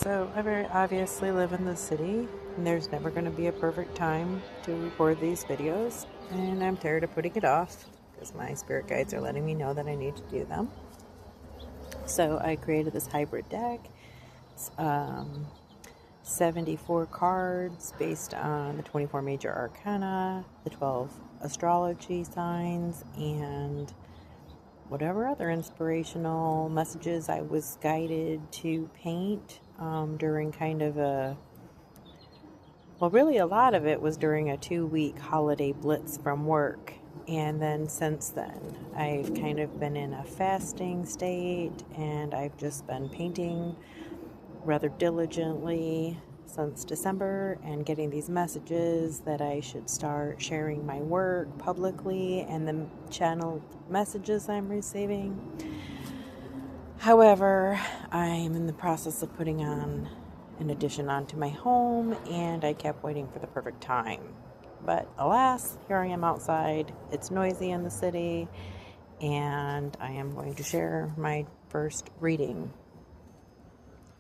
So I very obviously live in the city, and there's never going to be a perfect time to record these videos, and I'm tired of putting it off because my spirit guides are letting me know that I need to do them. So I created this hybrid deck. It's 74 cards based on the 24 major arcana, the 12 astrology signs, and whatever other inspirational messages I was guided to paint during kind of really a lot of it was during a 2-week holiday blitz from work. And then since then, I've kind of been in a fasting state, and I've just been painting rather diligently since December and getting these messages that I should start sharing my work publicly and the channeled messages I'm receiving. However, I'm in the process of putting on an addition onto my home, and I kept waiting for the perfect time. But alas, here I am outside. It's noisy in the city, and I am going to share my first reading.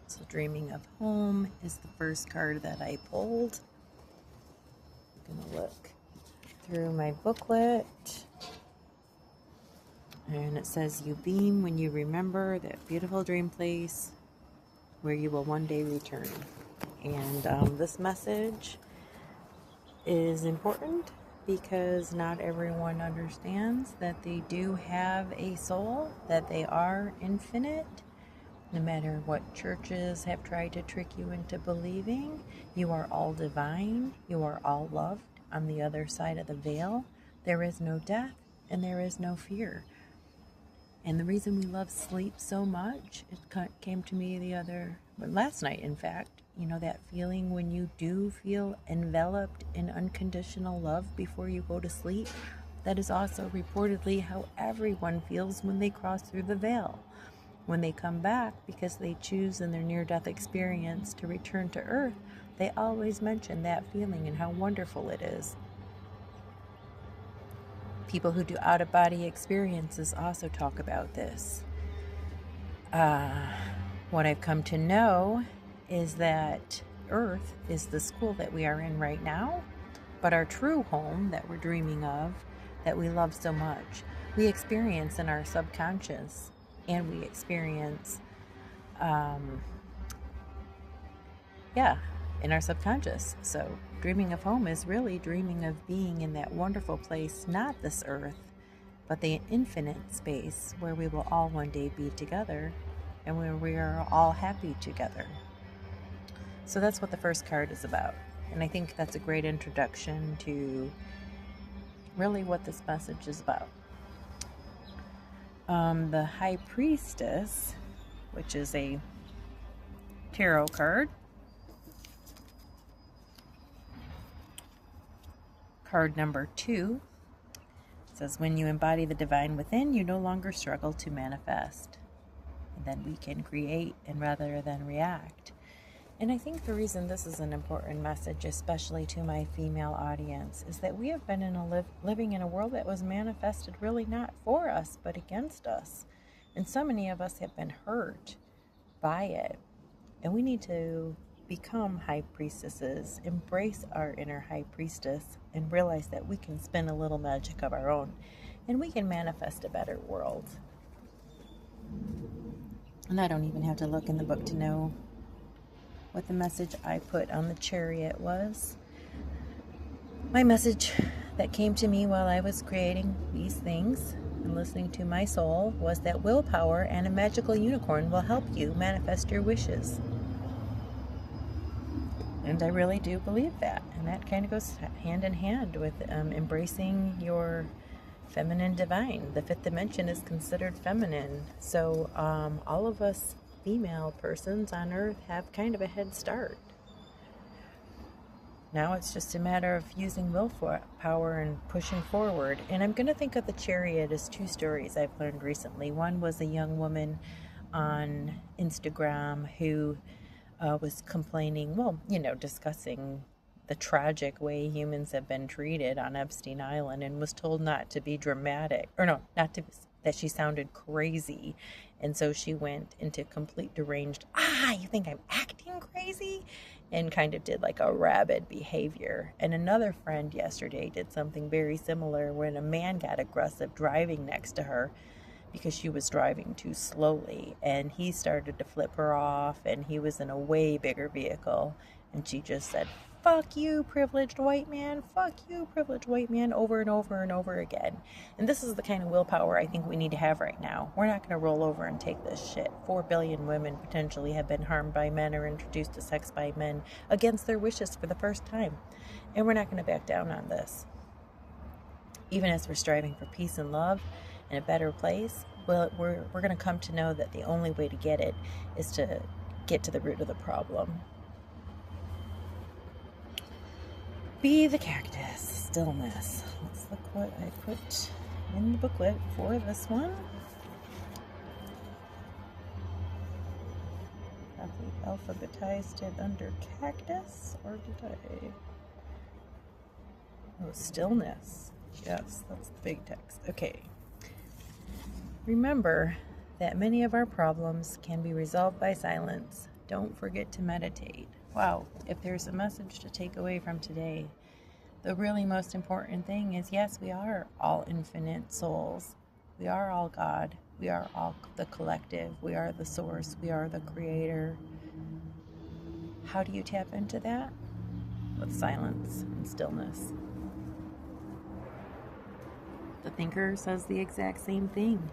So Dreaming of Home is the first card that I pulled. I'm going to look through my booklet. And it says, "You beam when you remember that beautiful dream place where you will one day return." And this message is important because not everyone understands that they do have a soul, that they are infinite. No matter what churches have tried to trick you into believing, you are all divine. You are all loved. On the other side of the veil, there is no death and there is no fear. And the reason we love sleep so much, it came to me last night, in fact, that feeling when you do feel enveloped in unconditional love before you go to sleep. That is also reportedly how everyone feels when they cross through the veil. When they come back, because they choose in their near-death experience to return to Earth, they always mention that feeling and how wonderful it is. People who do out-of-body experiences also talk about this. What I've come to know is that Earth is the school that we are in right now, but our true home that we're dreaming of, that we love so much, we experience in our subconscious, and we experience, in our subconscious. So dreaming of home is really dreaming of being in that wonderful place, not this earth, but the infinite space where we will all one day be together and where we are all happy together. So that's what the first card is about. And I think that's a great introduction to really what this message is about. The High Priestess, which is a tarot card. Card number 2 says, "When you embody the divine within, you no longer struggle to manifest. And then we can create and rather than react." And I think the reason this is an important message, especially to my female audience, is that we have been living in a world that was manifested really not for us, but against us. And so many of us have been hurt by it. And we need to become high priestesses, embrace our inner high priestess, and realize that we can spin a little magic of our own, and we can manifest a better world. And I don't even have to look in the book to know what the message I put on the chariot was. My message that came to me while I was creating these things and listening to my soul was that willpower and a magical unicorn will help you manifest your wishes. And I really do believe that. And that kind of goes hand in hand with embracing your feminine divine. The fifth dimension is considered feminine. So all of us female persons on Earth have kind of a head start. Now it's just a matter of using willpower and pushing forward. And I'm going to think of the chariot as 2 stories I've learned recently. One was a young woman on Instagram who was complaining, discussing the tragic way humans have been treated on Epstein Island, and was told not to be dramatic, that she sounded crazy. And so she went into complete deranged, you think I'm acting fucking crazy? And kind of did like a rabid behavior. And another friend yesterday did something very similar when a man got aggressive driving next to her because she was driving too slowly, and he started to flip her off, and he was in a way bigger vehicle, and she just said, "Fuck you, privileged white man, fuck you, privileged white man," over and over and over again. And this is the kind of willpower I think we need to have right now. We're not going to roll over and take this shit. 4 billion women potentially have been harmed by men or introduced to sex by men against their wishes for the first time, and we're not going to back down on this. Even as we're striving for peace and love and a better place, well, we're going to come to know that the only way to get it is to get to the root of the problem. Be the cactus, stillness. Let's look what I put in the booklet for this one. Probably alphabetized it under cactus, or did I? Oh, stillness. Yes, that's the big text. Okay. Remember that many of our problems can be resolved by silence. Don't forget to meditate. Wow, if there's a message to take away from today, the really most important thing is, yes, we are all infinite souls. We are all God. We are all the collective. We are the source. We are the creator. How do you tap into that? With silence and stillness. The thinker says the exact same thing.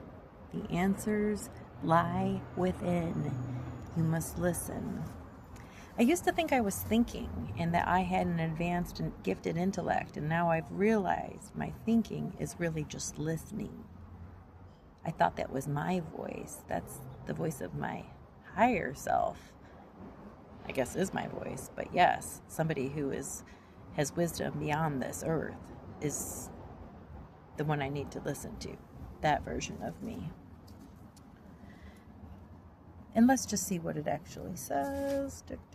The answers lie within. You must listen. I used to think I was thinking and that I had an advanced and gifted intellect, and now I've realized my thinking is really just listening. I thought that was my voice. That's the voice of my higher self. I guess is my voice, but yes, somebody who has wisdom beyond this earth is the one I need to listen to. That version of me. And let's just see what it actually says. It's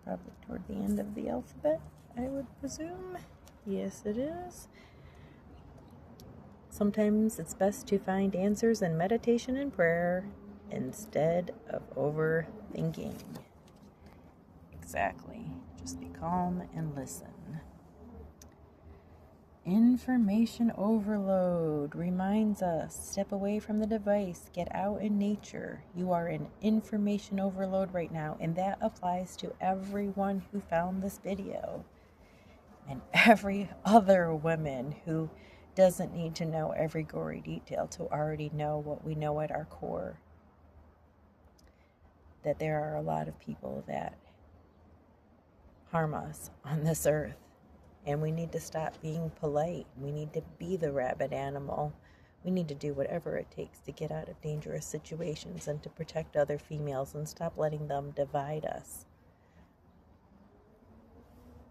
probably toward the end of the alphabet, I would presume. Yes, it is. Sometimes it's best to find answers in meditation and prayer instead of overthinking. Exactly. Just be calm and listen. Information overload reminds us, step away from the device, get out in nature. You are in information overload right now, and that applies to everyone who found this video and every other woman who doesn't need to know every gory detail to already know what we know at our core. That there are a lot of people that harm us on this earth. And we need to stop being polite. We need to be the rabid animal. We need to do whatever it takes to get out of dangerous situations and to protect other females and stop letting them divide us.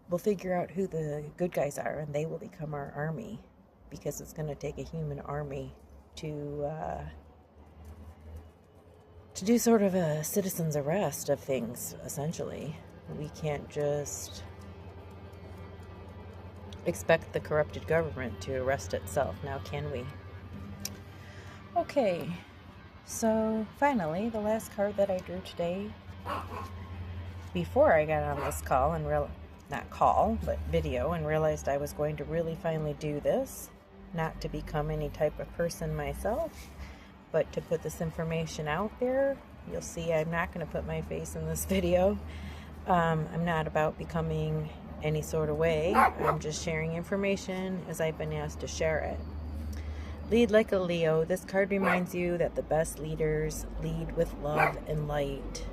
We'll figure out who the good guys are, and they will become our army, because it's going to take a human army to do sort of a citizen's arrest of things, essentially. We can't just expect the corrupted government to arrest itself, now can we? Okay, so finally, the last card that I drew today, before I got on this call and video, and realized I was going to really finally do this, not to become any type of person myself, but to put this information out there. You'll see I'm not going to put my face in this video. I'm not about becoming any sort of way. I'm just sharing information as I've been asked to share it. Lead like a Leo. This card reminds you that the best leaders lead with love and light.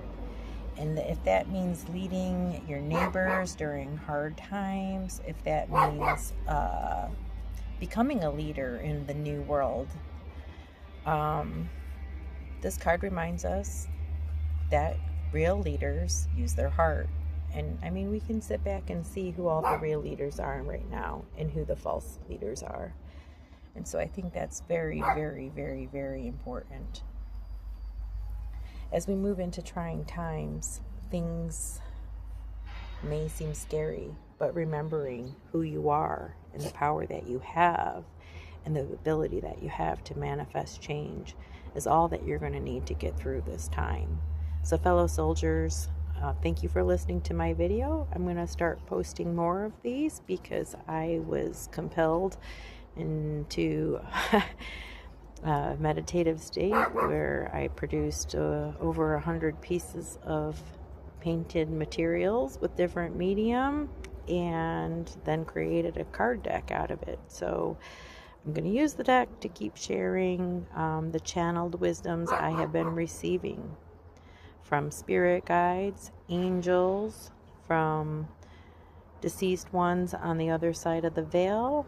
And if that means leading your neighbors during hard times, if that means becoming a leader in the new world, this card reminds us that real leaders use their heart. And I mean, we can sit back and see who all the real leaders are right now and who the false leaders are. And so I think that's very, very, very, very important. As we move into trying times, things may seem scary, but remembering who you are and the power that you have and the ability that you have to manifest change is all that you're going to need to get through this time. So fellow soldiers, thank you for listening to my video. I'm going to start posting more of these because I was compelled into a meditative state where I produced over 100 pieces of painted materials with different medium and then created a card deck out of it. So I'm going to use the deck to keep sharing the channeled wisdoms I have been receiving from spirit guides, angels, from deceased ones on the other side of the veil,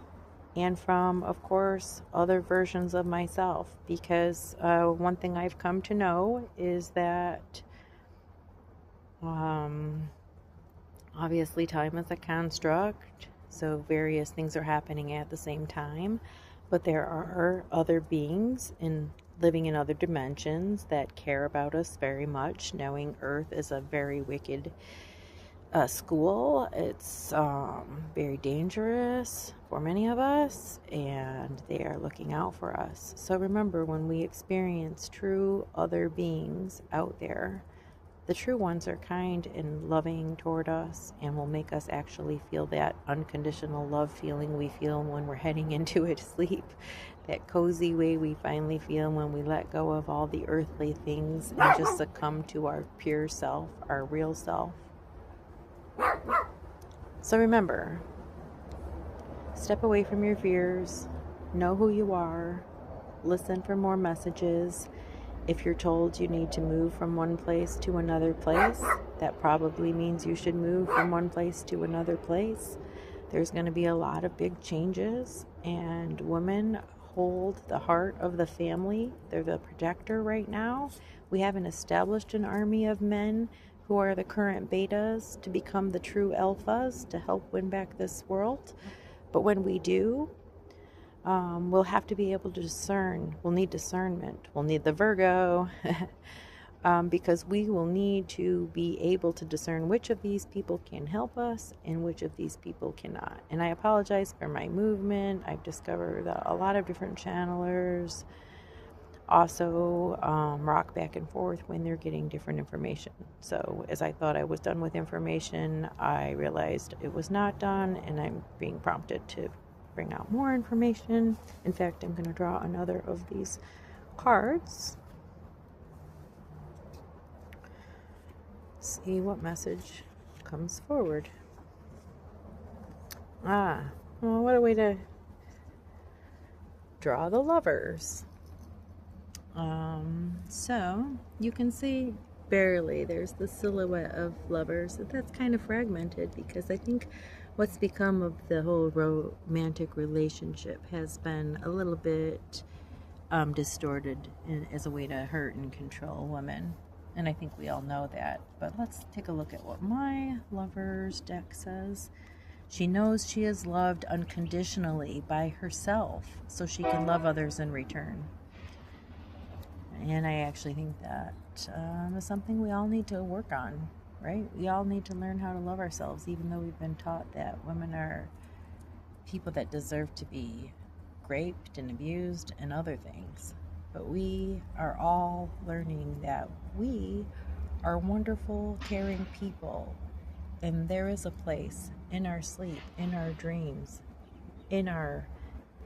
and from, of course, other versions of myself. Because one thing I've come to know is that obviously time is a construct, so various things are happening at the same time, but there are other beings living in other dimensions that care about us very much, knowing Earth is a very wicked school. It's very dangerous for many of us, and they are looking out for us. So remember, when we experience true other beings out there, the true ones are kind and loving toward us and will make us actually feel that unconditional love feeling we feel when we're heading into a sleep. That cozy way we finally feel when we let go of all the earthly things and just succumb to our pure self, our real self. So remember, step away from your fears, know who you are, listen for more messages. If you're told you need to move from one place to another place, that probably means you should move from one place to another place. There's going to be a lot of big changes, and women hold the heart of the family. They're the protector right now. We haven't established an army of men who are the current betas to become the true alphas to help win back this world. But when we do, we'll have to be able to discern. We'll need discernment. We'll need the Virgo because we will need to be able to discern which of these people can help us and which of these people cannot. And I apologize for my movement. I've discovered a lot of different channelers also rock back and forth when they're getting different information. So as I thought I was done with information, I realized it was not done, and I'm being prompted to bring out more information. In fact, I'm going to draw another of these cards. See what message comes forward. Well, what a way to draw the Lovers. So you can see barely there's the silhouette of Lovers. That's kind of fragmented because I think what's become of the whole romantic relationship has been a little bit distorted as a way to hurt and control women. And I think we all know that. But let's take a look at what my Lovers deck says. She knows she is loved unconditionally by herself, so she can love others in return. And I actually think that is something we all need to work on, right? We all need to learn how to love ourselves, even though we've been taught that women are people that deserve to be raped and abused and other things. But we are all learning that we are wonderful, caring people. And there is a place in our sleep, in our dreams, in our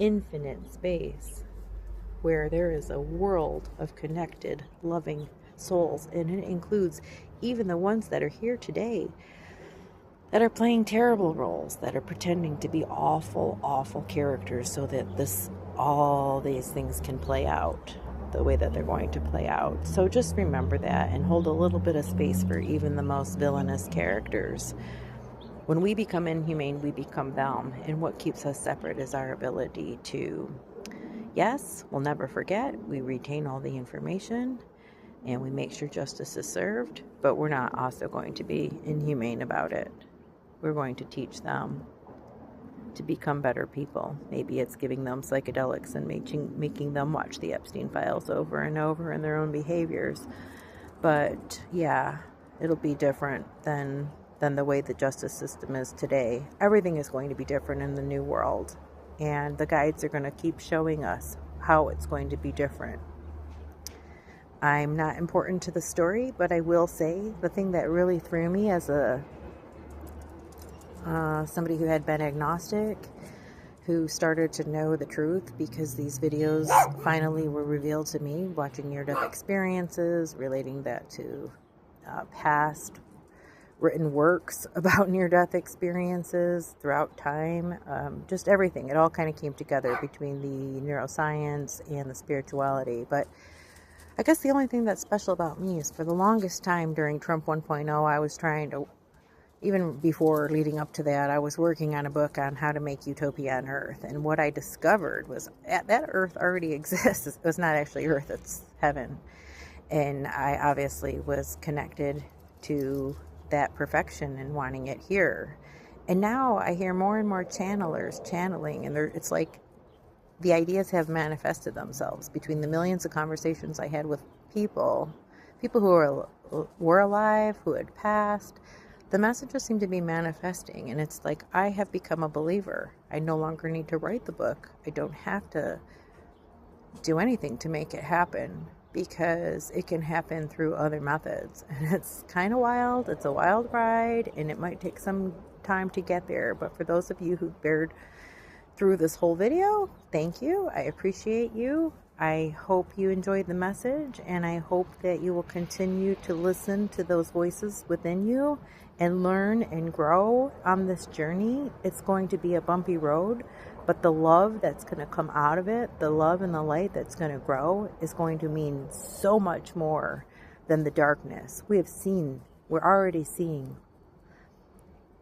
infinite space, where there is a world of connected, loving souls. And it includes even the ones that are here today that are playing terrible roles, that are pretending to be awful, awful characters so that all these things can play out the way that they're going to play out. So just remember that and hold a little bit of space for even the most villainous characters. When we become inhumane, we become them. And what keeps us separate is our ability to, yes, we'll never forget. We retain all the information and we make sure justice is served, but we're not also going to be inhumane about it. We're going to teach them to become better people. Maybe it's giving them psychedelics and making them watch the Epstein files over and over in their own behaviors. But yeah, it'll be different than the way the justice system is today. Everything is going to be different in the new world. And the guides are going to keep showing us how it's going to be different. I'm not important to the story, but I will say the thing that really threw me as a somebody who had been agnostic, who started to know the truth because these videos finally were revealed to me, watching near-death experiences, relating that to past written works about near-death experiences throughout time, just everything. It all kind of came together between the neuroscience and the spirituality. But I guess the only thing that's special about me is for the longest time during Trump 1.0, I was trying to, even before leading up to that, I was working on a book on how to make utopia on Earth. And what I discovered was that Earth already exists. It was not actually Earth, it's heaven. And I obviously was connected to that perfection and wanting it here. And now I hear more and more channelers channeling, and it's like the ideas have manifested themselves between the millions of conversations I had with people who were alive, who had passed. The messages seem to be manifesting, and it's like I have become a believer. I no longer need to write the book. I don't have to do anything to make it happen, because it can happen through other methods. And it's kind of wild. It's a wild ride, and it might take some time to get there. But for those of you who bared through this whole video, thank you. I appreciate you. I hope you enjoyed the message, and I hope that you will continue to listen to those voices within you and learn and grow on this journey. It's going to be a bumpy road, but the love that's going to come out of it, the love and the light that's going to grow, is going to mean so much more than the darkness. We're already seeing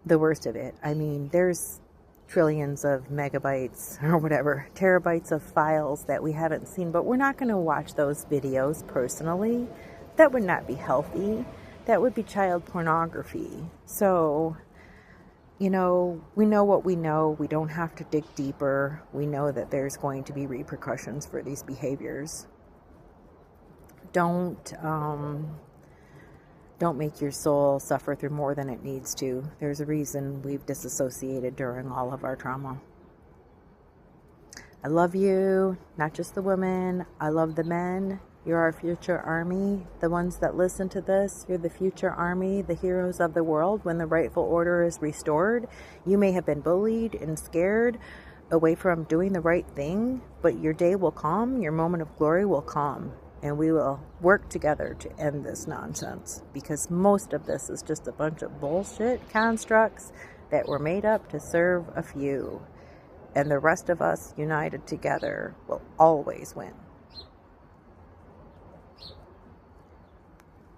the worst of it. I mean, there's trillions of megabytes or whatever, terabytes of files that we haven't seen, but we're not going to watch those videos personally. That would not be healthy. That would be child pornography. So, we know what we know. We don't have to dig deeper. We know that there's going to be repercussions for these behaviors. Don't make your soul suffer through more than it needs to. There's a reason we've disassociated during all of our trauma. I love you, not just the women. I love the men. You're our future army. The ones that listen to this, you're the future army, the heroes of the world. When the rightful order is restored, you may have been bullied and scared away from doing the right thing, but your day will come, your moment of glory will come. And we will work together to end this nonsense, because most of this is just a bunch of bullshit constructs that were made up to serve a few. And the rest of us united together will always win.